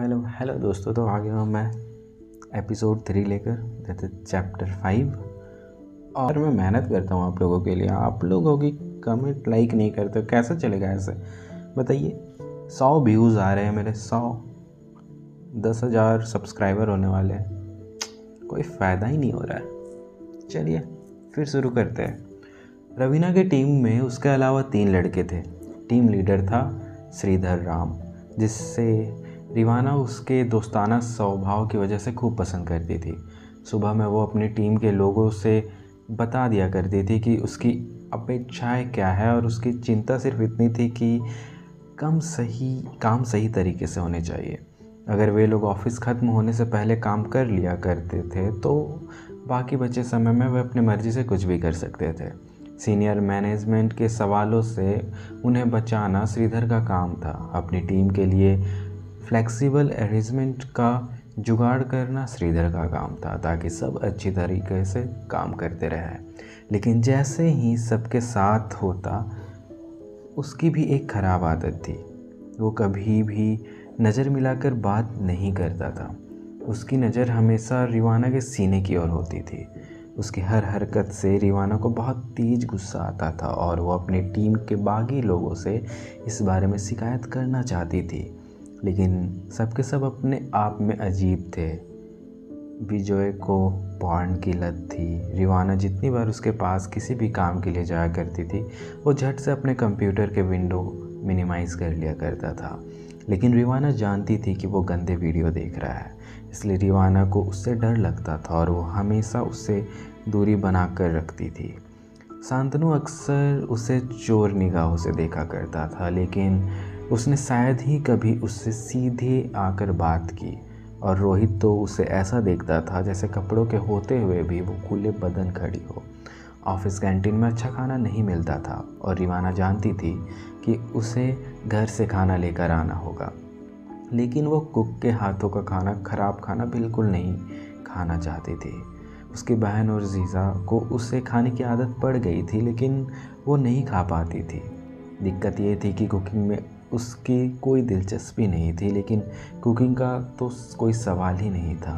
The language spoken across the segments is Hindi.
हेलो हेलो दोस्तों, तो आ गया हूँ मैं एपिसोड 3 लेकर, दैट इज चैप्टर 5। और मैं मेहनत करता हूँ आप लोगों के लिए। आप लोगों की कमेंट लाइक नहीं करते, कैसे चलेगा ऐसे बताइए। 100 व्यूज़ आ रहे हैं मेरे, 10,000 सब्सक्राइबर होने वाले हैं, कोई फ़ायदा ही नहीं हो रहा है। चलिए फिर शुरू करते हैं। रवीना की टीम में उसके अलावा 3 लड़के थे। टीम लीडर था श्रीधर राम, जिससे रिवाना उसके दोस्ताना स्वभाव की वजह से खूब पसंद करती थी। सुबह में वो अपनी टीम के लोगों से बता दिया करती थी कि उसकी अपेक्षाएं क्या है, और उसकी चिंता सिर्फ इतनी थी कि काम सही तरीके से होने चाहिए। अगर वे लोग ऑफिस ख़त्म होने से पहले काम कर लिया करते थे तो बाकी बचे समय में वे अपनी मर्ज़ी से कुछ भी कर सकते थे। सीनियर मैनेजमेंट के सवालों से उन्हें बचाना श्रीधर का काम था। अपनी टीम के लिए फ्लेक्सिबल अरेंजमेंट का जुगाड़ करना श्रीधर का काम था, ताकि सब अच्छी तरीके से काम करते रहे। लेकिन जैसे ही सबके साथ होता, उसकी भी एक ख़राब आदत थी। वो कभी भी नज़र मिलाकर बात नहीं करता था। उसकी नज़र हमेशा रिवाना के सीने की ओर होती थी। उसकी हर हरकत से रिवाना को बहुत तेज़ गुस्सा आता था, और वो अपनी टीम के बाकी लोगों से इस बारे में शिकायत करना चाहती थी। लेकिन सबके सब अपने आप में अजीब थे। विजय को पॉर्न की लत थी। रिवाना जितनी बार उसके पास किसी भी काम के लिए जाया करती थी, वो झट से अपने कंप्यूटर के विंडो मिनिमाइज़ कर लिया करता था। लेकिन रिवाना जानती थी कि वो गंदे वीडियो देख रहा है, इसलिए रिवाना को उससे डर लगता था और वो हमेशा उससे दूरी बना कर रखती थी। शांतनु अक्सर उसे चोर निगाहों से देखा करता था, लेकिन उसने शायद ही कभी उससे सीधे आकर बात की। और रोहित तो उसे ऐसा देखता था जैसे कपड़ों के होते हुए भी वो खुले बदन खड़ी हो। ऑफिस कैंटीन में अच्छा खाना नहीं मिलता था, और रिवाना जानती थी कि उसे घर से खाना लेकर आना होगा। लेकिन वो कुक के हाथों का खराब खाना बिल्कुल नहीं खाना चाहती थी। उसकी बहन और जीजा को उससे खाने की आदत पड़ गई थी, लेकिन वो नहीं खा पाती थी। दिक्कत ये थी कि कुकिंग में उसकी कोई दिलचस्पी नहीं थी, लेकिन कुकिंग का तो कोई सवाल ही नहीं था।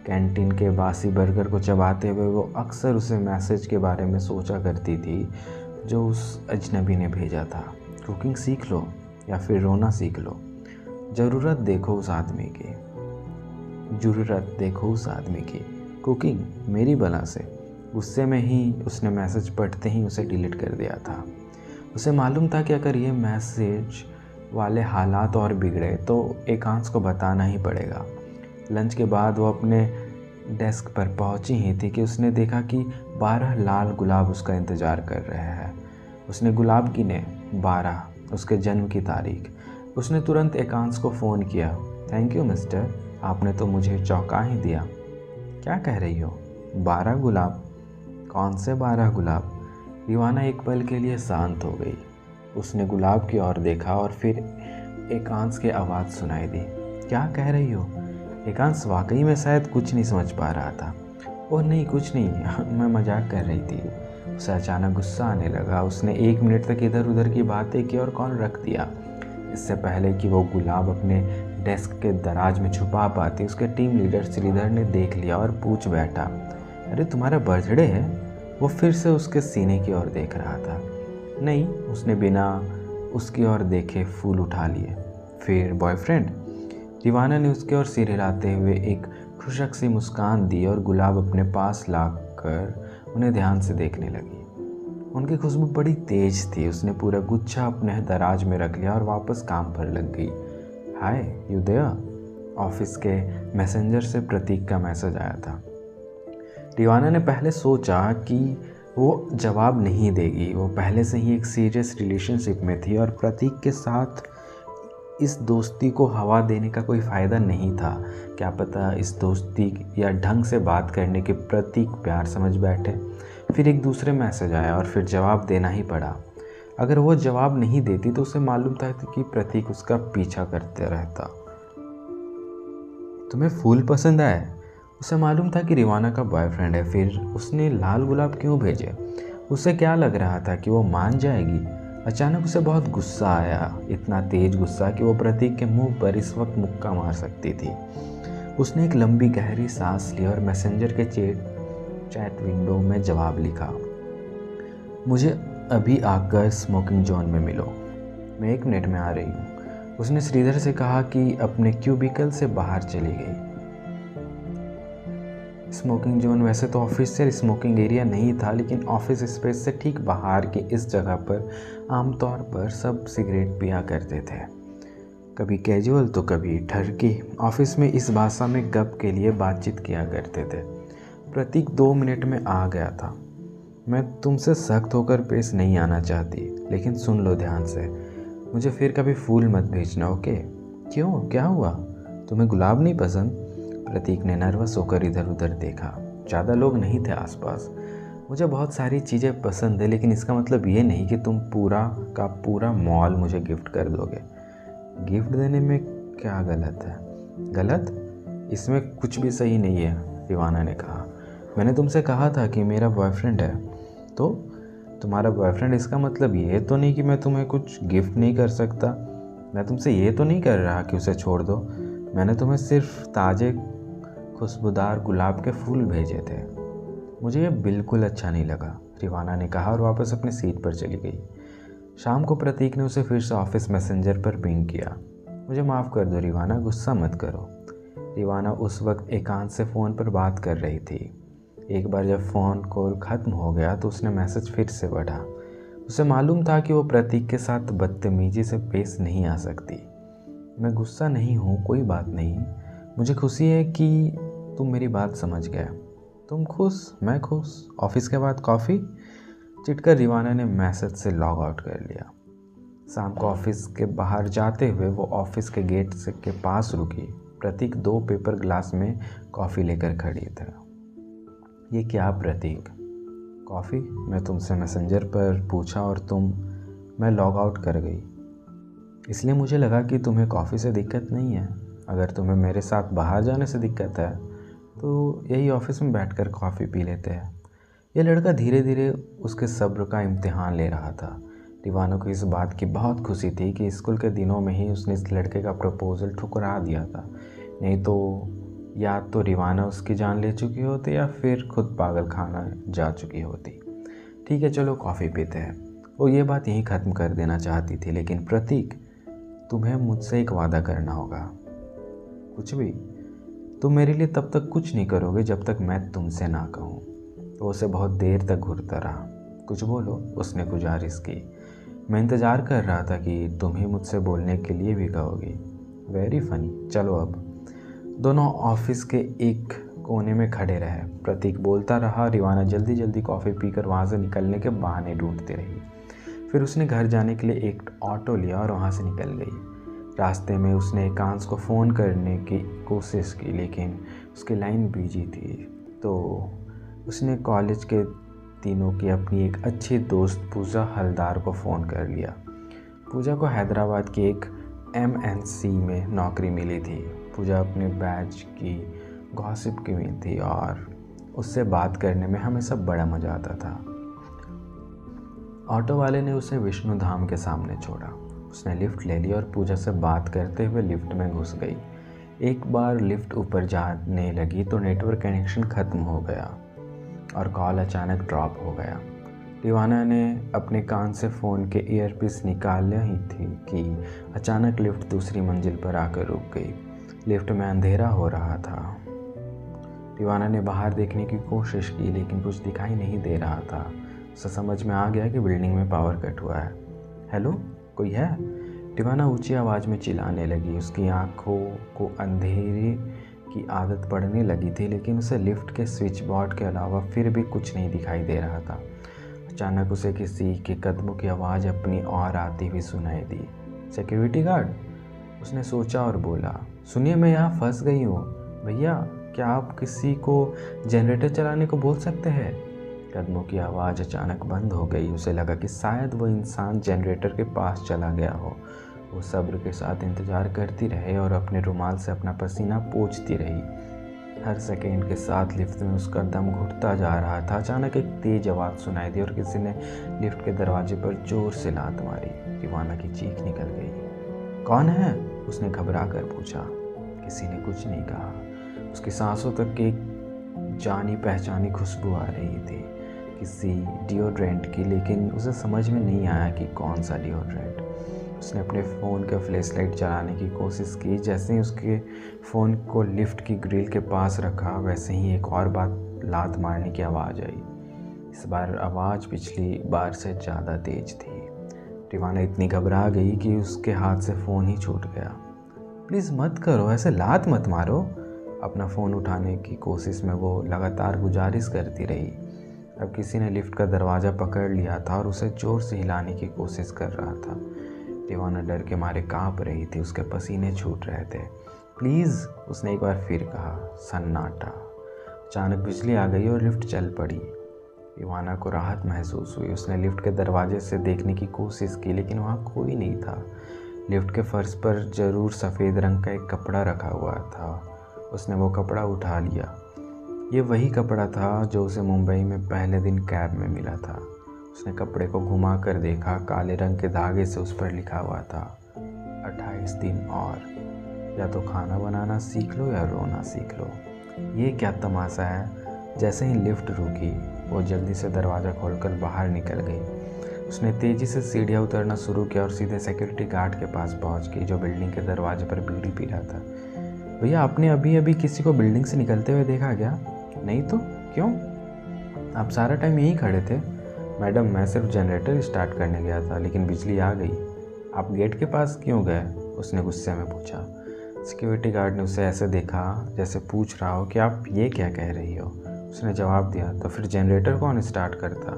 कैंटीन के बासी बर्गर को चबाते हुए वो अक्सर उसे मैसेज के बारे में सोचा करती थी जो उस अजनबी ने भेजा था। कुकिंग सीख लो या फिर रोना सीख लो, ज़रूरत देखो उस आदमी की, कुकिंग मेरी बला से। गुस्से में ही उसने मैसेज पढ़ते ही उसे डिलीट कर दिया था। उसे मालूम था कि अगर ये मैसेज वाले हालात और बिगड़े तो एकांश को बताना ही पड़ेगा। लंच के बाद वो अपने डेस्क पर पहुंची ही थी कि उसने देखा कि 12 लाल गुलाब उसका इंतज़ार कर रहे हैं। उसने गुलाब गिने, 12, उसके जन्म की तारीख। उसने तुरंत एकांश को फ़ोन किया। थैंक यू मिस्टर, आपने तो मुझे चौंका ही दिया। क्या कह रही हो? 12 गुलाब? कौन से 12 गुलाब? रिवाना एक पल के लिए शांत हो गई। उसने गुलाब की ओर देखा और फिर एकांश की आवाज़ सुनाई दी। क्या कह रही हो? एकांश वाकई में शायद कुछ नहीं समझ पा रहा था। ओह नहीं, कुछ नहीं, मैं मजाक कर रही थी। उसे अचानक गुस्सा आने लगा। उसने 1 मिनट तक इधर उधर की बातें की और कॉल रख दिया। इससे पहले कि वो गुलाब अपने डेस्क के दराज में छुपा पाती, उसके टीम लीडर श्रीधर ने देख लिया और पूछ बैठा, अरे तुम्हारा बर्थडे है? वो फिर से उसके सीने की ओर देख रहा था। नहीं, उसने बिना उसकी ओर देखे फूल उठा लिए। फिर बॉयफ्रेंड? रिवाना ने उसके ओर सिर हिलाते हुए एक खुशक सी मुस्कान दी और गुलाब अपने पास लाकर उन्हें ध्यान से देखने लगी। उनकी खुशबू बड़ी तेज थी। उसने पूरा गुच्छा अपने दराज में रख लिया और वापस काम पर लग गई। Hi you there? ऑफिस के मैसेंजर से प्रतीक का मैसेज आया था। रिवाना ने पहले सोचा कि वो जवाब नहीं देगी। वो पहले से ही एक सीरियस रिलेशनशिप में थी और प्रतीक के साथ इस दोस्ती को हवा देने का कोई फ़ायदा नहीं था। क्या पता इस दोस्ती या ढंग से बात करने के प्रतीक प्यार समझ बैठे। फिर एक दूसरे मैसेज आया और फिर जवाब देना ही पड़ा। अगर वो जवाब नहीं देती तो उसे मालूम था कि प्रतीक उसका पीछा करते रहता। तुम्हें फूल पसंद आए? उसे मालूम था कि रिवाना का बॉयफ्रेंड है, फिर उसने लाल गुलाब क्यों भेजे? उसे क्या लग रहा था कि वो मान जाएगी? अचानक उसे बहुत गुस्सा आया, इतना तेज गुस्सा कि वो प्रतीक के मुंह पर इस वक्त मुक्का मार सकती थी। उसने एक लंबी गहरी सांस ली और मैसेंजर के चैट विंडो में जवाब लिखा, मुझे अभी आकर स्मोकिंग जोन में मिलो, मैं 1 मिनट में आ रही हूँ। उसने श्रीधर से कहा कि अपने क्यूबिकल से बाहर चली गई। स्मोकिंग जोन वैसे तो ऑफिशियल स्मोकिंग एरिया नहीं था, लेकिन ऑफिस स्पेस से ठीक बाहर की इस जगह पर आमतौर पर सब सिगरेट पिया करते थे, कभी कैजुअल तो कभी ठरकी। ऑफिस में इस भाषा में गप के लिए बातचीत किया करते थे। प्रतीक 2 मिनट में आ गया था। मैं तुमसे सख्त होकर पेश नहीं आना चाहती, लेकिन सुन लो ध्यान से, मुझे फिर कभी फूल मत भेजना, ओके? क्यों, क्या हुआ? तुम्हें गुलाब नहीं पसंद? प्रतीक ने नर्वस होकर इधर उधर देखा। ज़्यादा लोग नहीं थे आसपास। मुझे बहुत सारी चीज़ें पसंद है, लेकिन इसका मतलब ये नहीं कि तुम पूरा का पूरा मॉल मुझे गिफ्ट कर दोगे। गिफ्ट देने में क्या गलत है? गलत? इसमें कुछ भी सही नहीं है, दीवाना ने कहा। मैंने तुमसे कहा था कि मेरा बॉयफ्रेंड है, तो तुम्हारा बॉयफ्रेंड, इसका मतलब ये तो नहीं कि मैं तुम्हें कुछ गिफ्ट नहीं कर सकता। मैं तुमसे ये तो नहीं कर रहा कि उसे छोड़ दो। मैंने तुम्हें सिर्फ ताज़े खुशबूदार गुलाब के फूल भेजे थे। मुझे ये बिल्कुल अच्छा नहीं लगा, दीवाना ने कहा और वापस अपनी सीट पर चली गई। शाम को प्रतीक ने उसे फिर से ऑफिस मैसेंजर पर पिंग किया। मुझे माफ़ कर दो रिवाना, गुस्सा मत करो। रिवाना उस वक्त एकांत से फ़ोन पर बात कर रही थी। एक बार जब फ़ोन कॉल ख़त्म हो गया तो उसने मैसेज फिर से पढ़ा। उसे मालूम था कि वो प्रतीक के साथ बदतमीजी से पेश नहीं आ सकती। मैं गुस्सा नहीं हूँ, कोई बात नहीं। मुझे खुशी है कि तुम मेरी बात समझ गए। तुम खुश, मैं खुश। ऑफिस के बाद कॉफ़ी? चिटकर रिवाना ने मैसेज से लॉग आउट कर लिया। शाम को ऑफिस के बाहर जाते हुए वो ऑफिस के गेट से के पास रुकी। प्रतीक 2 पेपर ग्लास में कॉफ़ी लेकर खड़ी था। ये क्या प्रतीक? कॉफ़ी? मैं तुमसे मैसेंजर पर पूछा और मैं लॉग आउट कर गई, इसलिए मुझे लगा कि तुम्हें कॉफ़ी से दिक्कत नहीं है। अगर तुम्हें मेरे साथ बाहर जाने से दिक्कत है तो यही ऑफिस में बैठकर कॉफ़ी पी लेते हैं। यह लड़का धीरे धीरे उसके सब्र का इम्तिहान ले रहा था। दीवाना को इस बात की बहुत खुशी थी कि स्कूल के दिनों में ही उसने इस लड़के का प्रपोज़ल ठुकरा दिया था, नहीं तो या तो रिवाना उसकी जान ले चुकी होती या फिर खुद पागल खाना जा चुकी होती। ठीक है, चलो कॉफ़ी पीते हैं। वो ये बात यहीं ख़त्म कर देना चाहती थी, लेकिन प्रतीक, तुम्हें मुझसे एक वादा करना होगा। कुछ भी? तुम मेरे लिए तब तक कुछ नहीं करोगे जब तक मैं तुमसे ना कहूँ। तो उसे बहुत देर तक घूरता रहा। कुछ बोलो, उसने गुजारिश की। मैं इंतज़ार कर रहा था कि तुम ही मुझसे बोलने के लिए भी कहोगी। Very funny. चलो अब। दोनों ऑफिस के एक कोने में खड़े रहे। प्रतीक बोलता रहा, रिवाना जल्दी जल्दी कॉफ़ी पीकर वहाँ से निकलने के बहाने ढूंढती रही। फिर उसने घर जाने के लिए एक ऑटो लिया और वहाँ से निकल गई। रास्ते में उसने एकांश को फ़ोन करने की कोशिश की, लेकिन उसकी लाइन बिजी थी। तो उसने कॉलेज के दिनों की अपनी एक अच्छी दोस्त पूजा हलदार को फ़ोन कर लिया। पूजा को हैदराबाद की एक MNC में नौकरी मिली थी। पूजा अपने बैच की गॉसिप क्वीन थी और उससे बात करने में हमेशा बड़ा मज़ा आता था। ऑटो वाले ने उसे विष्णु धाम के सामने छोड़ा। उसने लिफ्ट ले ली और पूजा से बात करते हुए लिफ्ट में घुस गई। एक बार लिफ्ट ऊपर जाने लगी तो नेटवर्क कनेक्शन ख़त्म हो गया और कॉल अचानक ड्रॉप हो गया। दीवाना ने अपने कान से फ़ोन के ईयरपीस निकाले ही थी कि अचानक लिफ्ट दूसरी मंजिल पर आकर रुक गई। लिफ्ट में अंधेरा हो रहा था। दीवाना ने बाहर देखने की कोशिश की, लेकिन कुछ दिखाई नहीं दे रहा था। उसे समझ में आ गया कि बिल्डिंग में पावर कट हुआ है। हेलो, कोई है? दीवाना ऊंची आवाज़ में चिल्लाने लगी। उसकी आंखों को अंधेरे की आदत पड़ने लगी थी, लेकिन उसे लिफ्ट के स्विच बोर्ड के अलावा फिर भी कुछ नहीं दिखाई दे रहा था। अचानक उसे किसी के कदमों की आवाज़ अपनी ओर आती हुई सुनाई दी। Security guard? उसने सोचा और बोला, सुनिए, मैं यहाँ फंस गई हूँ। भैया, क्या आप किसी को जनरेटर चलाने को बोल सकते हैं? कदमों की आवाज़ अचानक बंद हो गई। उसे लगा कि शायद वो इंसान जनरेटर के पास चला गया हो। वो सब्र के साथ इंतज़ार करती रहे और अपने रुमाल से अपना पसीना पोंछती रही। हर सेकेंड के साथ लिफ्ट में उसका दम घुटता जा रहा था। अचानक एक तेज आवाज़ सुनाई दी और किसी ने लिफ्ट के दरवाजे पर जोर से लात मारी। दीवाना की चीख निकल गई। कौन है? उसने घबरा कर पूछा। किसी ने कुछ नहीं कहा। उसकी सांसों तक एक जानी पहचानी खुशबू आ रही थी, किसी डिओड्रेंट की, लेकिन उसे समझ में नहीं आया कि कौन सा डिओड्रेंट। उसने अपने फ़ोन का फ्लैशलाइट चलाने की कोशिश की। जैसे ही उसके फ़ोन को लिफ्ट की ग्रिल के पास रखा, वैसे ही एक और बात लात मारने की आवाज़ आई। इस बार आवाज़ पिछली बार से ज़्यादा तेज थी। दीवाना इतनी घबरा गई कि उसके हाथ से फ़ोन ही छूट गया। प्लीज़ मत करो, ऐसे लात मत मारो। अपना फ़ोन उठाने की कोशिश में वो लगातार गुजारिश करती रही। अब किसी ने लिफ्ट का दरवाज़ा पकड़ लिया था और उसे ज़ोर से हिलाने की कोशिश कर रहा था। दीवाना डर के मारे काँप रही थी, उसके पसीने छूट रहे थे। प्लीज़, उसने एक बार फिर कहा। सन्नाटा। अचानक बिजली आ गई और लिफ्ट चल पड़ी। दीवाना को राहत महसूस हुई। उसने लिफ्ट के दरवाजे से देखने की कोशिश की, लेकिन वहाँ कोई नहीं था। लिफ्ट के फर्श पर ज़रूर सफ़ेद रंग का एक कपड़ा रखा हुआ था। उसने वो कपड़ा उठा लिया। ये वही कपड़ा था जो उसे मुंबई में पहले दिन कैब में मिला था। उसने कपड़े को घुमा कर देखा। काले रंग के धागे से उस पर लिखा हुआ था 28 दिन और। या तो खाना बनाना सीख लो या रोना सीख लो। ये क्या तमाशा है। जैसे ही लिफ्ट रुकी, वो जल्दी से दरवाज़ा खोलकर बाहर निकल गई। उसने तेज़ी से सीढ़ियाँ उतरना शुरू किया और सीधे सिक्योरिटी गार्ड के पास पहुंच गई, जो बिल्डिंग के दरवाजे पर बीड़ी पी रहा था। भैया, आपने अभी अभी किसी को बिल्डिंग से निकलते हुए देखा क्या? नहीं तो क्यों? आप सारा टाइम यहीं खड़े थे। मैडम, मैं सिर्फ जनरेटर स्टार्ट करने गया था, लेकिन बिजली आ गई। आप गेट के पास क्यों गए? उसने गुस्से में पूछा। सिक्योरिटी गार्ड ने उसे ऐसे देखा जैसे पूछ रहा हो कि आप ये क्या कह रही हो। उसने जवाब दिया, तो फिर जनरेटर कौन स्टार्ट करता?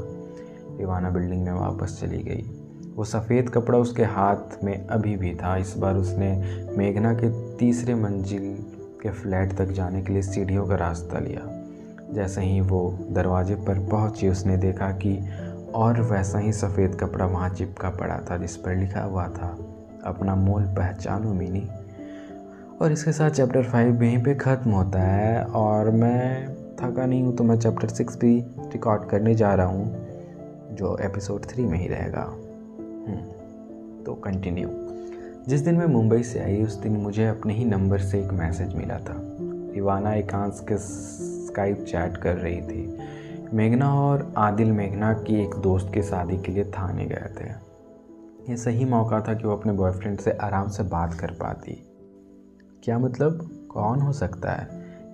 दीवाना बिल्डिंग में वापस चली गई। वो सफ़ेद कपड़ा उसके हाथ में अभी भी था। इस बार उसने मेघना के तीसरे मंजिल के फ्लैट तक जाने के लिए सीढ़ियों का रास्ता लिया। जैसे ही वो दरवाजे पर पहुंची, उसने देखा कि और वैसा ही सफ़ेद कपड़ा वहाँ चिपका पड़ा था, जिस पर लिखा हुआ था, अपना मोल पहचानो मिनी। और इसके साथ चैप्टर 5 यहीं पे ख़त्म होता है। और मैं थका नहीं हूँ, तो मैं चैप्टर 6 भी रिकॉर्ड करने जा रहा हूँ, जो एपिसोड 3 में ही रहेगा। तो कंटिन्यू। जिस दिन मैं मुंबई से आई, उस दिन मुझे अपने ही नंबर से एक मैसेज मिला था। दीवाना एकांश के स्काइप चैट कर रही थी। मेघना और आदिल मेघना की एक दोस्त की शादी के लिए थाने गए थे। ये सही मौका था कि वो अपने बॉयफ्रेंड से आराम से बात कर पाती। क्या मतलब? कौन हो सकता है?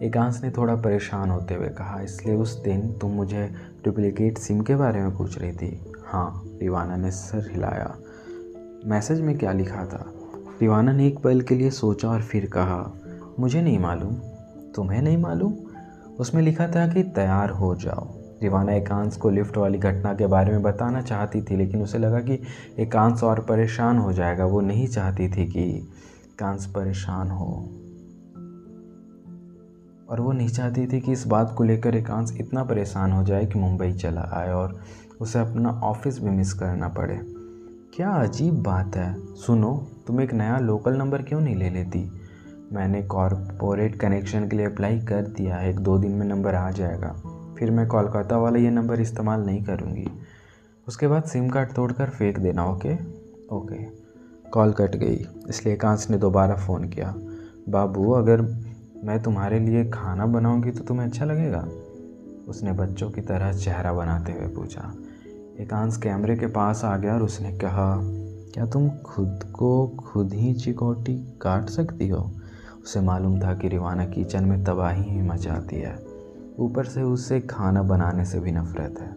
एकांश ने थोड़ा परेशान होते हुए कहा। इसलिए उस दिन तुम मुझे डुप्लीकेट सिम के बारे में पूछ रही थी? हाँ, दीवाना ने सर हिलाया। मैसेज में क्या लिखा था? दीवाना ने एक पल के लिए सोचा और फिर कहा, मुझे नहीं मालूम। तुम्हें नहीं मालूम? उसमें लिखा था कि तैयार हो जाओ। दीवाना एकांश को लिफ्ट वाली घटना के बारे में बताना चाहती थी, लेकिन उसे लगा कि एकांश और परेशान हो जाएगा। वो नहीं चाहती थी कि एकांश परेशान हो, और वो नहीं चाहती थी कि इस बात को लेकर एकांश इतना परेशान हो जाए कि मुंबई चला आए और उसे अपना ऑफिस भी मिस करना पड़े। क्या अजीब बात है। सुनो, तुम एक नया लोकल नंबर क्यों नहीं ले लेती? मैंने कॉरपोरेट कनेक्शन के लिए अप्लाई कर दिया है। 1-2 दिन में नंबर आ जाएगा। फिर मैं कोलकाता वाला ये नंबर इस्तेमाल नहीं करूँगी। उसके बाद सिम कार्ड तोड़कर फेंक देना। ओके? कॉल कट गई, इसलिए एकांश ने दोबारा फ़ोन किया। बाबू, अगर मैं तुम्हारे लिए खाना बनाऊंगी तो तुम्हें अच्छा लगेगा? उसने बच्चों की तरह चेहरा बनाते हुए पूछा। एकांश कैमरे के पास आ गया और उसने कहा, क्या तुम खुद को खुद ही चिकोटी काट सकती हो? उसे मालूम था कि दीवाना किचन में तबाही ही मचाती है। ऊपर से उसे खाना बनाने से भी नफरत है।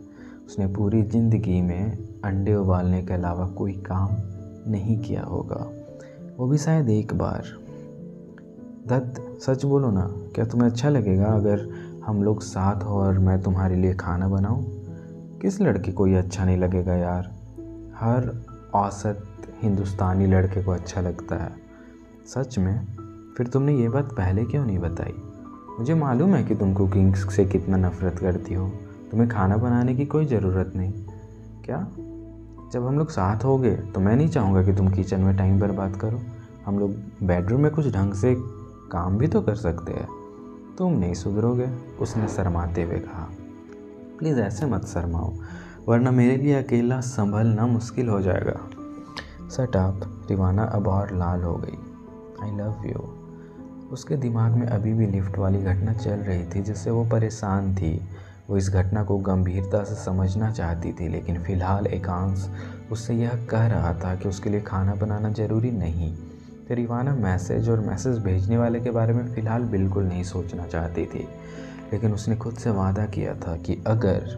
उसने पूरी ज़िंदगी में अंडे उबालने के अलावा कोई काम नहीं किया होगा, वो भी शायद एक बार। दत्त, सच बोलो ना, क्या तुम्हें अच्छा लगेगा अगर हम लोग साथ हो और मैं तुम्हारे लिए खाना बनाऊं? किस लड़के को ये अच्छा नहीं लगेगा यार? हर औसत हिंदुस्तानी लड़के को अच्छा लगता है। सच में? फिर तुमने ये बात पहले क्यों नहीं बताई? मुझे मालूम है कि तुम कुकिंग से कितना नफरत करती हो। तुम्हें खाना बनाने की कोई ज़रूरत नहीं। क्या? जब हम लोग साथ होंगे तो मैं नहीं चाहूँगा कि तुम किचन में टाइम बर्बाद करो। हम लोग बेडरूम में कुछ ढंग से काम भी तो कर सकते हैं। तुम नहीं सुधरोगे, उसने शर्माते हुए कहा। प्लीज़ ऐसे मत शर्माओ, वरना मेरे लिए अकेला संभलना मुश्किल हो जाएगा। Shut up. रिवाना अब और लाल हो गई। I love you. उसके दिमाग में अभी भी लिफ्ट वाली घटना चल रही थी जिससे वो परेशान थी। वो इस घटना को गंभीरता से समझना चाहती थी, लेकिन फ़िलहाल एकांश उससे यह कह रहा था कि उसके लिए खाना बनाना ज़रूरी नहीं। तो रिवाना मैसेज और मैसेज भेजने वाले के बारे में फ़िलहाल बिल्कुल नहीं सोचना चाहती थी, लेकिन उसने खुद से वादा किया था कि अगर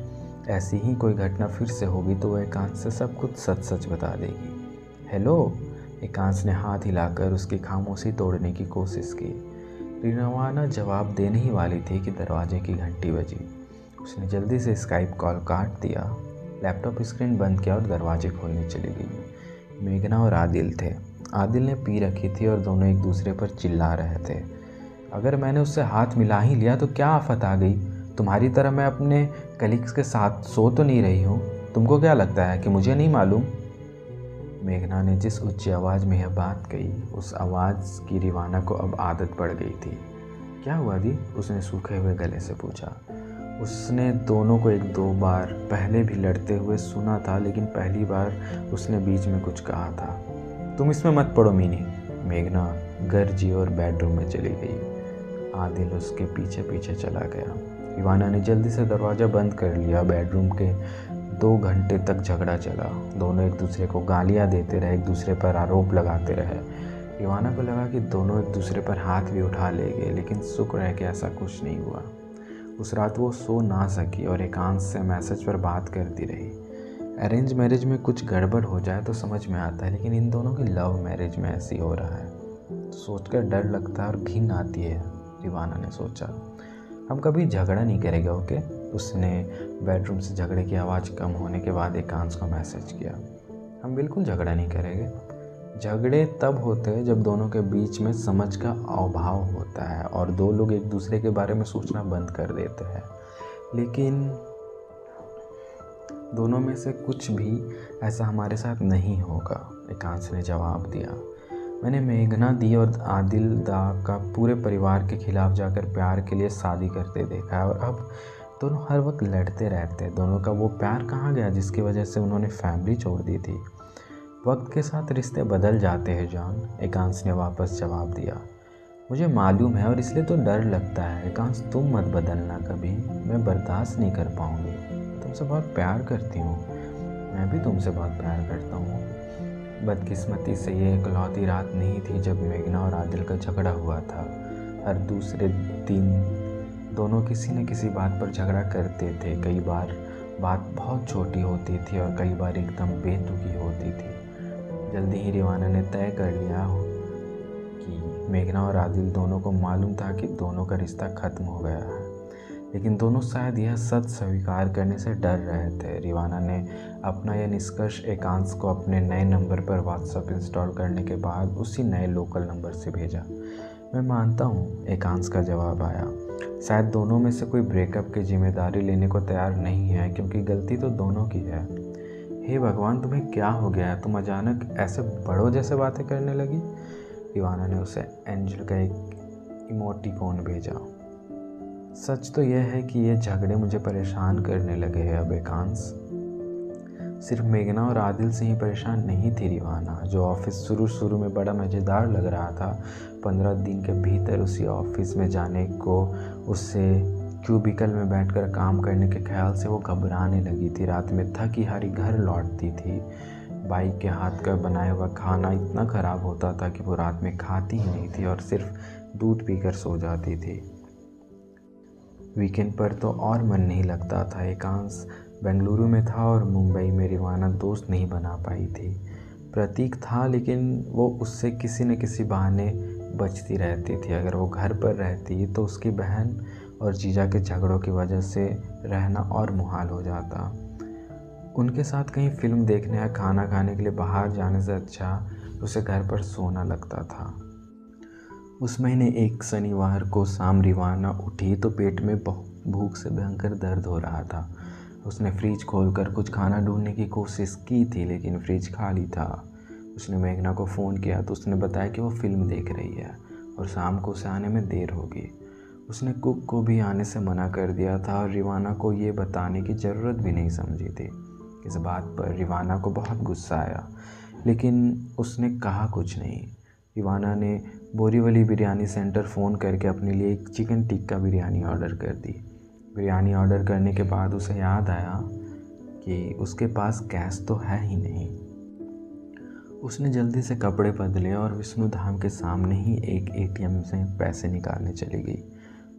ऐसी ही कोई घटना फिर से होगी तो वह एकांश से सब कुछ सच सच बता देगी। हेलो। एकांश ने हाथ हिलाकर उसकी खामोशी तोड़ने की कोशिश की। रिवाना जवाब देने ही वाली थी कि दरवाजे की घंटी बजी। उसने जल्दी से स्काइप कॉल काट दिया, लैपटॉप स्क्रीन बंद किया और दरवाजे खोलने चली गई। मेघना और आदिल थे। आदिल ने पी रखी थी और दोनों एक दूसरे पर चिल्ला रहे थे। अगर मैंने उससे हाथ मिला ही लिया तो क्या आफत आ गई? तुम्हारी तरह मैं अपने कलीग्स के साथ सो तो नहीं रही हूँ। तुमको क्या लगता है कि मुझे नहीं मालूम? मेघना ने जिस ऊंची आवाज़ में यह बात कही, उस आवाज़ की रिवाना को अब आदत पड़ गई थी। क्या हुआ दी? उसने सूखे हुए गले से पूछा। उसने दोनों को एक दो बार पहले भी लड़ते हुए सुना था, लेकिन पहली बार उसने बीच में कुछ कहा था। तुम इसमें मत पड़ो मीनी। मेघना गरजी और बेडरूम में चली गई। आदिल उसके पीछे पीछे चला गया। रिवाना ने जल्दी से दरवाज़ा बंद कर लिया। बेडरूम के 2 घंटे तक झगड़ा चला। दोनों एक दूसरे को गालियाँ देते रहे, एक दूसरे पर आरोप लगाते रहे। रिवाना को लगा कि दोनों एक दूसरे पर हाथ भी उठा लेंगे, लेकिन शुक्र है कि ऐसा कुछ नहीं हुआ। उस रात वो सो ना सकी और एकांश से मैसेज पर बात करती रही। अरेंज मैरिज में कुछ गड़बड़ हो जाए तो समझ में आता है, लेकिन इन दोनों की लव मैरिज में ऐसी हो रहा है तो सोचकर डर लगता है और घिन आती है। रिवाना ने सोचा। हम कभी झगड़ा नहीं करेंगे, ओके? उसने बेडरूम से झगड़े की आवाज़ कम होने के बाद एकांश को मैसेज किया। हम बिल्कुल झगड़ा नहीं करेंगे। झगड़े तब होते हैं जब दोनों के बीच में समझ का अभाव होता है और दो लोग एक दूसरे के बारे में सोचना बंद कर देते हैं, लेकिन दोनों में से कुछ भी ऐसा हमारे साथ नहीं होगा, एकांश ने जवाब दिया। मैंने मेघना दी और आदिल दा का पूरे परिवार के खिलाफ जाकर प्यार के लिए शादी करते देखा है और अब दोनों हर वक्त लड़ते रहते हैं। दोनों का वो प्यार कहाँ गया जिसकी वजह से उन्होंने फैमिली छोड़ दी थी? वक्त के साथ रिश्ते बदल जाते हैं जॉन, एकांश ने वापस जवाब दिया। मुझे मालूम है और इसलिए तो डर लगता है। एकांश तुम मत बदलना कभी, मैं बर्दाश्त नहीं कर पाऊँगी। तुमसे बहुत प्यार करती हूँ। मैं भी तुमसे बहुत प्यार करता हूँ। बदकिस्मती से ये इकलौती रात नहीं थी जब मेघना और आदिल का झगड़ा हुआ था। हर दूसरे दिन दोनों किसी न किसी बात पर झगड़ा करते थे। कई बार बात बहुत छोटी होती थी और कई बार एकदम बेतुकी होती थी। जल्दी ही रिवाना ने तय कर लिया कि मेघना और आदिल दोनों को मालूम था कि दोनों का रिश्ता ख़त्म हो गया है, लेकिन दोनों शायद यह सच स्वीकार करने से डर रहे थे। रिवाना ने अपना यह निष्कर्ष एकांश को अपने नए नंबर पर व्हाट्सएप इंस्टॉल करने के बाद उसी नए लोकल नंबर से भेजा। मैं मानता हूँ, एकांश का जवाब आया। शायद दोनों में से कोई ब्रेकअप की जिम्मेदारी लेने को तैयार नहीं है, क्योंकि गलती तो दोनों की है। हे भगवान, तुम्हें क्या हो गया है? तुम अचानक ऐसे बड़ों जैसे बातें करने लगी। रिवाना ने उसे एंजल का एक इमोटिकॉन भेजा। सच तो यह है कि ये झगड़े मुझे परेशान करने लगे हैं अब एकांश। सिर्फ मेघना और आदिल से ही परेशान नहीं थी रिवाना। जो ऑफिस शुरू में बड़ा मज़ेदार लग रहा था, 15 दिन के भीतर उसी ऑफिस में जाने को, उससे क्यूबिकल में बैठकर काम करने के ख्याल से वो घबराने लगी थी। रात में थकी हारी घर लौटती थी। बाई के हाथ का बनाया हुआ खाना इतना ख़राब होता था कि वो रात में खाती ही नहीं थी और सिर्फ दूध पीकर सो जाती थी। वीकेंड पर तो और मन नहीं लगता था। एकांश बेंगलुरु में था और मुंबई में रिवाना दोस्त नहीं बना पाई थी। प्रतीक था, लेकिन वो उससे किसी न किसी बहाने बचती रहती थी। अगर वो घर पर रहती तो उसकी बहन और जीजा के झगड़ों की वजह से रहना और मुहाल हो जाता। उनके साथ कहीं फिल्म देखने या खाना खाने के लिए बाहर जाने से अच्छा उसे घर पर सोना लगता था। उस महीने एक शनिवार को शाम रिवाना उठी तो पेट में भूख से भयंकर दर्द हो रहा था। उसने फ्रिज खोलकर कुछ खाना ढूंढने की कोशिश की थी, लेकिन फ्रिज खाली था। उसने मेघना को फ़ोन किया तो उसने बताया कि वो फिल्म देख रही है और शाम को उसे आने में देर होगी। उसने कुक को भी आने से मना कर दिया था और रिवाना को ये बताने की ज़रूरत भी नहीं समझी थी। इस बात पर रिवाना को बहुत गुस्सा आया, लेकिन उसने कहा कुछ नहीं। रिवाना ने बोरीवली बिरयानी सेंटर फ़ोन करके अपने लिए एक चिकन टिक्का बिरयानी ऑर्डर कर दी। बिरयानी ऑर्डर करने के बाद उसे याद आया कि उसके पास कैश तो है ही नहीं। उसने जल्दी से कपड़े बदले और विष्णु धाम के सामने ही एक एटीएम से पैसे निकालने चली गई।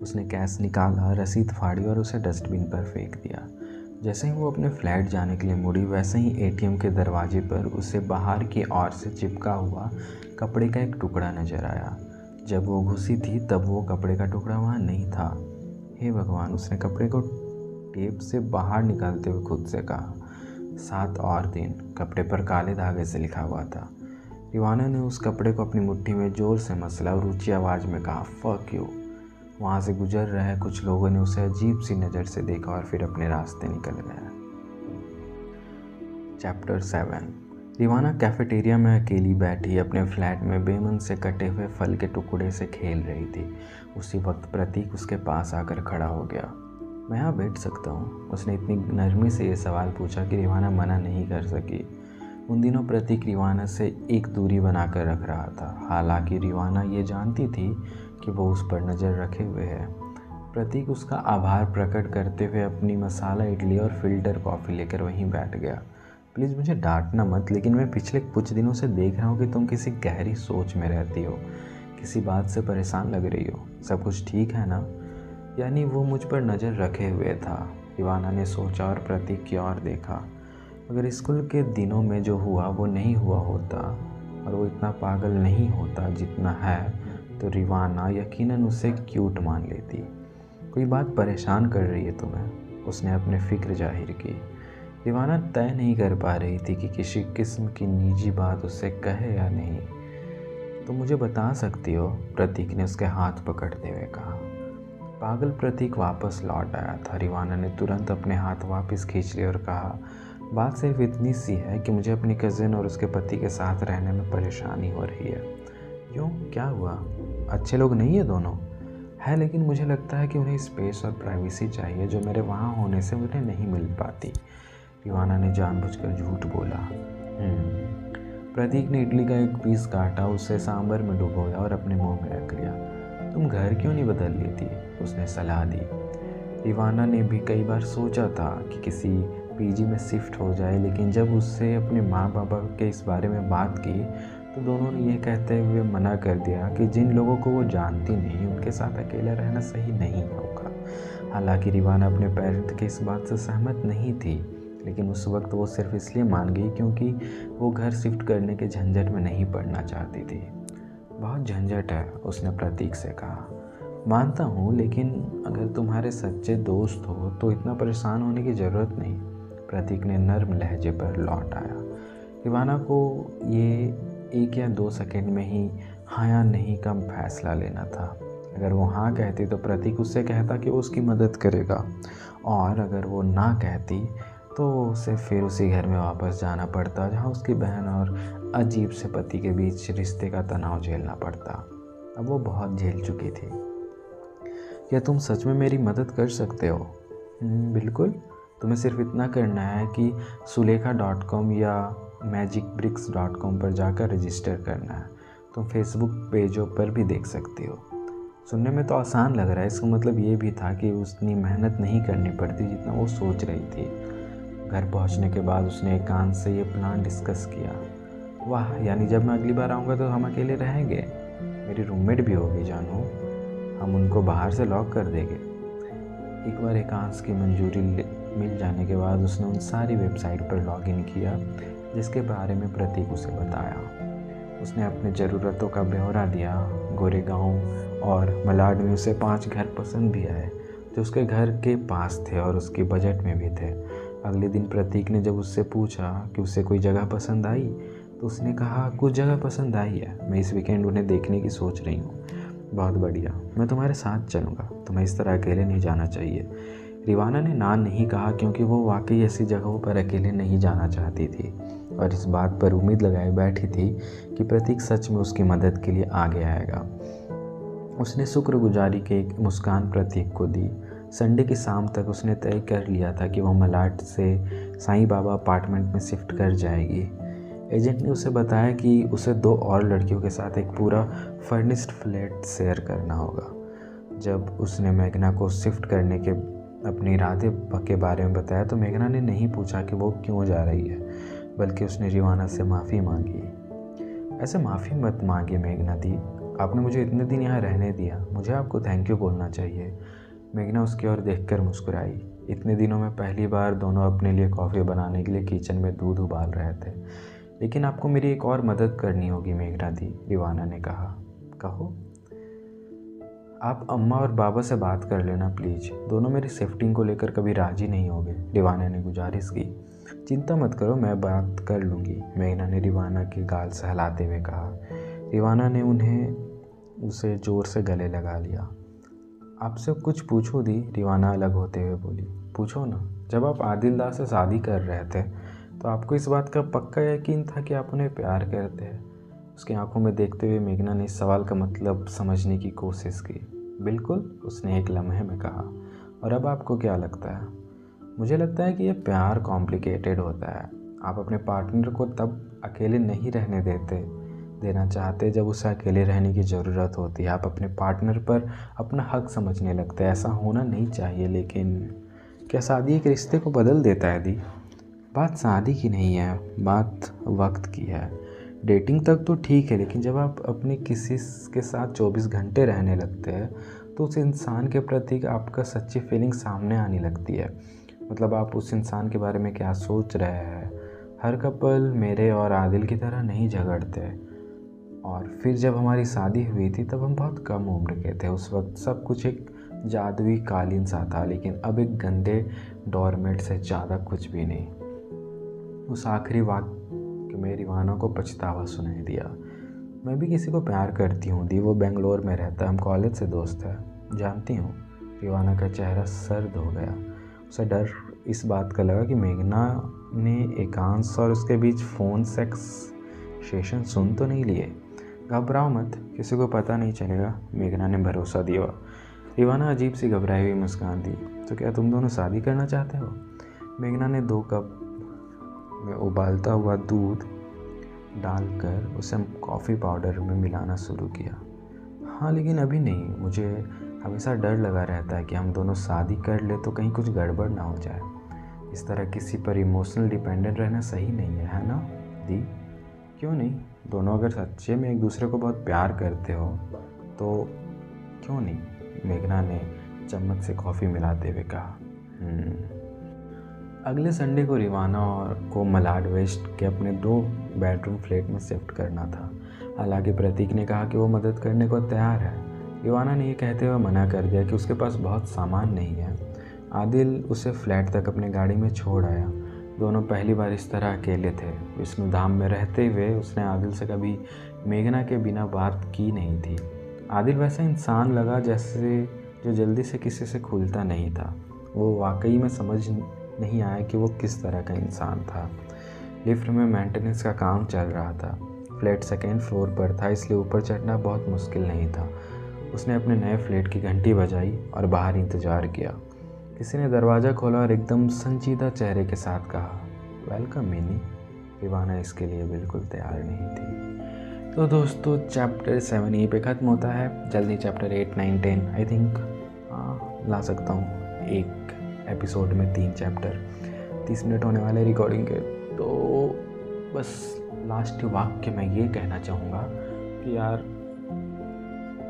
उसने कैश निकाला, रसीद फाड़ी और उसे डस्टबिन पर फेंक दिया। जैसे ही वो अपने फ्लैट जाने के लिए मुड़ी, वैसे ही एटीएम के दरवाजे पर उसे बाहर की ओर से चिपका हुआ कपड़े का एक टुकड़ा नजर आया। जब वो घुसी थी तब वो कपड़े का टुकड़ा वहाँ नहीं था। हे भगवान, उसने कपड़े को टेप से बाहर निकालते हुए खुद से कहा। 7 और दिन कपड़े पर काले धागे से लिखा हुआ था। रिवाना ने उस कपड़े को अपनी मुट्ठी में जोर से मसला और ऊंची आवाज़ में कहा, फक यू। वहाँ से गुजर रहे कुछ लोगों ने उसे अजीब सी नज़र से देखा और फिर अपने रास्ते निकल गए। चैप्टर 7। रिवाना कैफेटेरिया में अकेली बैठी अपने फ्लैट में बेमन से कटे हुए फल के टुकड़े से खेल रही थी। उसी वक्त प्रतीक उसके पास आकर खड़ा हो गया। मैं यहाँ बैठ सकता हूँ? उसने इतनी नरमी से ये सवाल पूछा कि रिवाना मना नहीं कर सकी। उन दिनों प्रतीक रिवाना से एक दूरी बनाकर रख रहा था। हालांकि रिवाना ये जानती थी कि वो उस पर नज़र रखे हुए है। प्रतीक उसका आभार प्रकट करते हुए अपनी मसाला इडली और फिल्टर कॉफ़ी लेकर वहीं बैठ गया। प्लीज़ मुझे डांटना मत, लेकिन मैं पिछले कुछ दिनों से देख रहा हूँ कि तुम किसी गहरी सोच में रहती हो, किसी बात से परेशान लग रही हो। सब कुछ ठीक है ना? यानी वो मुझ पर नज़र रखे हुए था। रिवाना ने सोचा और प्रतीक की ओर देखा। अगर स्कूल के दिनों में जो हुआ वो नहीं हुआ होता और वो इतना पागल नहीं होता जितना है, तो रिवाना यकीनन उसे क्यूट मान लेती। कोई बात परेशान कर रही है तुम्हें? उसने अपने फ़िक्र जाहिर की। रिवाना तय नहीं कर पा रही थी कि किसी किस्म की निजी बात उससे कहे या नहीं। तो मुझे बता सकती हो, प्रतीक ने उसके हाथ पकड़ते हुए कहा। पागल प्रतीक वापस लौट आया था। रिवाना ने तुरंत अपने हाथ वापस खींच लिए और कहा, बात सिर्फ इतनी सी है कि मुझे अपनी कज़िन और उसके पति के साथ रहने में परेशानी हो रही है। क्यों, क्या हुआ? अच्छे लोग नहीं है दोनों? है, लेकिन मुझे लगता है कि उन्हें स्पेस और प्राइवेसी चाहिए जो मेरे वहाँ होने से उन्हें नहीं मिल पाती। रिवाना ने जानबूझकर झूठ बोला। प्रतीक ने इडली का एक पीस काटा, उसे सांभर में डुबोया और अपने मुंह में रख लिया। तुम घर क्यों नहीं बदल लेती? उसने सलाह दी। रिवाना ने भी कई बार सोचा था कि किसी पीजी में शिफ्ट हो जाए, लेकिन जब उससे अपने माँ बाबा के इस बारे में बात की तो दोनों ने यह कहते हुए मना कर दिया कि जिन लोगों को वो जानती नहीं उनके साथ अकेला रहना सही नहीं होगा। हालांकि रिवाना अपने पेरेंट के इस बात से सहमत नहीं थी, लेकिन उस वक्त वो सिर्फ इसलिए मान गई क्योंकि वो घर शिफ्ट करने के झंझट में नहीं पड़ना चाहती थी। बहुत झंझट है, उसने प्रतीक से कहा। मानता हूँ, लेकिन अगर तुम्हारे सच्चे दोस्त हो तो इतना परेशान होने की ज़रूरत नहीं। प्रतीक ने नर्म लहजे पर लौट आया। रिवाना को ये 1 या 2 सेकंड में ही हाँ या नहीं का फैसला लेना था। अगर वो हाँ कहती तो प्रतीक उससे कहता कि वो उसकी मदद करेगा, और अगर वो ना कहती तो उसे फिर उसी घर में वापस जाना पड़ता जहाँ उसकी बहन और अजीब से पति के बीच रिश्ते का तनाव झेलना पड़ता। अब वो बहुत झेल चुकी थी। क्या तुम सच में मेरी मदद कर सकते हो? बिल्कुल। तुम्हें सिर्फ इतना करना है कि सुलेखा.com या magicbricks.com पर जाकर रजिस्टर करना है। तुम फेसबुक पेजों पर भी देख सकती हो। सुनने में तो आसान लग रहा है, इसका मतलब ये भी था कि उतनी मेहनत नहीं करनी पड़ती जितना वो सोच रही थी। घर पहुंचने के बाद उसने एकांत से ये प्लान डिस्कस किया। वाह, यानी जब मैं अगली बार आऊँगा तो हम अकेले रहेंगे। मेरी रूममेट भी होगी जानू, हम उनको बाहर से लॉक कर देंगे। एक बार एकांश की मंजूरी मिल जाने के बाद उसने उन सारी वेबसाइट पर लॉगिन किया जिसके बारे में प्रतीक उसे बताया। उसने अपने ज़रूरतों का ब्यौरा दिया। गोरेगांव और मलाड में उसे 5 घर पसंद भी आए जो उसके घर के पास थे और उसके बजट में भी थे। अगले दिन प्रतीक ने जब उससे पूछा कि उसे कोई जगह पसंद आई तो उसने कहा, कुछ जगह पसंद आई है, मैं इस वीकेंड उन्हें देखने की सोच रही हूँ। बहुत बढ़िया, मैं तुम्हारे साथ चलूँगा, तुम्हें इस तरह अकेले नहीं जाना चाहिए। रिवाना ने ना नहीं कहा क्योंकि वो वाकई ऐसी जगहों पर अकेले नहीं जाना चाहती थी और इस बात पर उम्मीद लगाए बैठी थी कि प्रतीक सच में उसकी मदद के लिए आगे आएगा। उसने शुक्रगुजारी की एक मुस्कान प्रतीक को दी। संडे की शाम तक उसने तय कर लिया था कि वह मलाड से साईं बाबा अपार्टमेंट में शिफ्ट कर जाएगी। एजेंट ने उसे बताया कि उसे 2 और लड़कियों के साथ एक पूरा फर्निश्ड फ्लैट शेयर करना होगा। जब उसने मेघना को शिफ्ट करने के अपने इरादे के बारे में बताया तो मेघना ने नहीं पूछा कि वो क्यों जा रही है, बल्कि उसने रिवाना से माफ़ी मांगी। ऐसे माफ़ी मत मांगिए मेघना दी, आपने मुझे इतने दिन यहाँ रहने दिया, मुझे आपको थैंक यू बोलना चाहिए। मेघना उसकी ओर देखकर मुस्कुराई। इतने दिनों में पहली बार दोनों अपने लिए कॉफ़ी बनाने के लिए किचन में दूध उबाल रहे थे। लेकिन आपको मेरी एक और मदद करनी होगी मेघना दी, रिवाना ने कहा। कहो। आप अम्मा और बाबा से बात कर लेना प्लीज़, दोनों मेरी सेफ्टी को लेकर कभी राज़ी नहीं होंगे, रिवाना ने गुजारिश की। चिंता मत करो, मैं बात कर लूँगी, मेघना ने रिवाना के गाल सहलाते हुए कहा। रिवाना ने उसे ज़ोर से गले लगा लिया। आपसे कुछ पूछूं दी, रिवाना अलग होते हुए बोली। पूछो ना। जब आप आदिलदार से शादी कर रहे थे तो आपको इस बात का पक्का यकीन था कि आप उन्हें प्यार करते हैं? उसकी आंखों में देखते हुए मेघना ने इस सवाल का मतलब समझने की कोशिश की। बिल्कुल, उसने एक लम्हे में कहा। और अब आपको क्या लगता है? मुझे लगता है कि यह प्यार कॉम्प्लिकेटेड होता है। आप अपने पार्टनर को तब अकेले नहीं रहने देना चाहते जब उसे अकेले रहने की ज़रूरत होती है। आप अपने पार्टनर पर अपना हक समझने लगते हैं। ऐसा होना नहीं चाहिए, लेकिन क्या शादी एक रिश्ते को बदल देता है दी? बात शादी की नहीं है, बात वक्त की है। डेटिंग तक तो ठीक है, लेकिन जब आप अपने किसी के साथ 24 घंटे रहने लगते हैं तो उस इंसान के प्रति आपका सच्ची फीलिंग सामने आने लगती है। मतलब आप उस इंसान के बारे में क्या सोच रहे हैं। हर कपल मेरे और आदिल की तरह नहीं झगड़ते। और फिर जब हमारी शादी हुई थी तब हम बहुत कम उम्र के थे। उस वक्त सब कुछ एक जादुई कालीन सा था, लेकिन अब एक गंदे डोरमेट से ज़्यादा कुछ भी नहीं। उस आखिरी वाक्य में रिवाना को पछतावा सुनाई दिया। मैं भी किसी को प्यार करती हूँ दी, वो बेंगलोर में रहता है, हम कॉलेज से दोस्त हैं। जानती हूँ। रिवाना का चेहरा सर्द हो गया। उसे डर इस बात का लगा कि मेघना ने एकांश और उसके बीच फ़ोन सेक्स सेशन सुन तो नहीं लिए। घबराओ मत, किसी को पता नहीं चलेगा, मेघना ने भरोसा दिया। रिवाना अजीब सी घबराई हुई मुस्कान दी। तो क्या तुम दोनों शादी करना चाहते हो? मेघना ने 2 कप में उबालता हुआ दूध डालकर उसे कॉफ़ी पाउडर में मिलाना शुरू किया। हाँ, लेकिन अभी नहीं। मुझे हमेशा डर लगा रहता है कि हम दोनों शादी कर ले तो कहीं कुछ गड़बड़ ना हो जाए। इस तरह किसी पर इमोशनल डिपेंडेंट रहना सही नहीं है ना दी? क्यों नहीं? दोनों अगर सच्चे में एक दूसरे को बहुत प्यार करते हो तो क्यों नहीं? मेघना ने चम्मच से कॉफ़ी मिलाते हुए कहा। अगले संडे को रिवाना को मलाड वेस्ट के अपने 2 बेडरूम फ्लैट में शिफ्ट करना था। हालांकि प्रतीक ने कहा कि वो मदद करने को तैयार है। रिवाना ने ये कहते हुए मना कर दिया कि उसके पास बहुत सामान नहीं है। आदिल उसे फ्लैट तक अपने गाड़ी में छोड़ आया। दोनों पहली बार इस तरह अकेले थे। विष्णुधाम में रहते हुए उसने आदिल से कभी मेघना के बिना बात की नहीं थी। आदिल वैसा इंसान लगा जैसे जो जल्दी से किसी से खुलता नहीं था। वो वाकई में समझ नहीं आया कि वो किस तरह का इंसान था। लिफ्ट में मेंटेनेंस का काम चल रहा था। फ्लैट 2nd फ्लोर पर था, इसलिए ऊपर चढ़ना बहुत मुश्किल नहीं था। उसने अपने नए फ्लैट की घंटी बजाई और बाहर इंतज़ार किया। किसी ने दरवाज़ा खोला और एकदम संजीदा चेहरे के साथ कहा, वेलकम मिनी। रिवाना इसके लिए बिल्कुल तैयार नहीं थी। तो दोस्तों, चैप्टर 7 यहीं पे ख़त्म होता है। जल्दी चैप्टर 8, 9, 10 आई थिंक ला सकता हूँ। एक एपिसोड में 3 चैप्टर, 30 मिनट होने वाले रिकॉर्डिंग के। तो बस लास्ट वाक्य मैं ये कहना चाहूँगा कि यार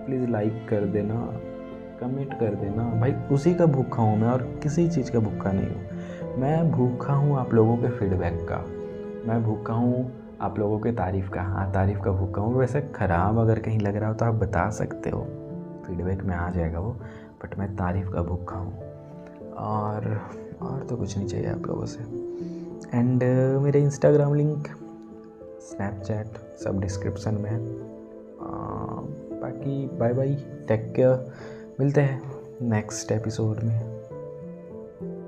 प्लीज़ लाइक कर देना, कमेंट कर देना। भाई उसी का भूखा हूँ मैं और किसी चीज़ का भूखा नहीं हूँ। मैं भूखा हूँ आप लोगों के फीडबैक का, मैं भूखा हूँ आप लोगों के तारीफ़ का। हाँ, तारीफ़ का भूखा हूँ। वैसे ख़राब अगर कहीं लग रहा हो तो आप बता सकते हो, फीडबैक में आ जाएगा वो, बट मैं तारीफ़ का भूखा हूँ। और तो कुछ नहीं चाहिए आप लोगों से। एंड मेरे इंस्टाग्राम लिंक, स्नैपचैट सब डिस्क्रिप्शन में है। बाकी बाय बाय, टेक केयर, मिलते हैं नेक्स्ट एपिसोड में।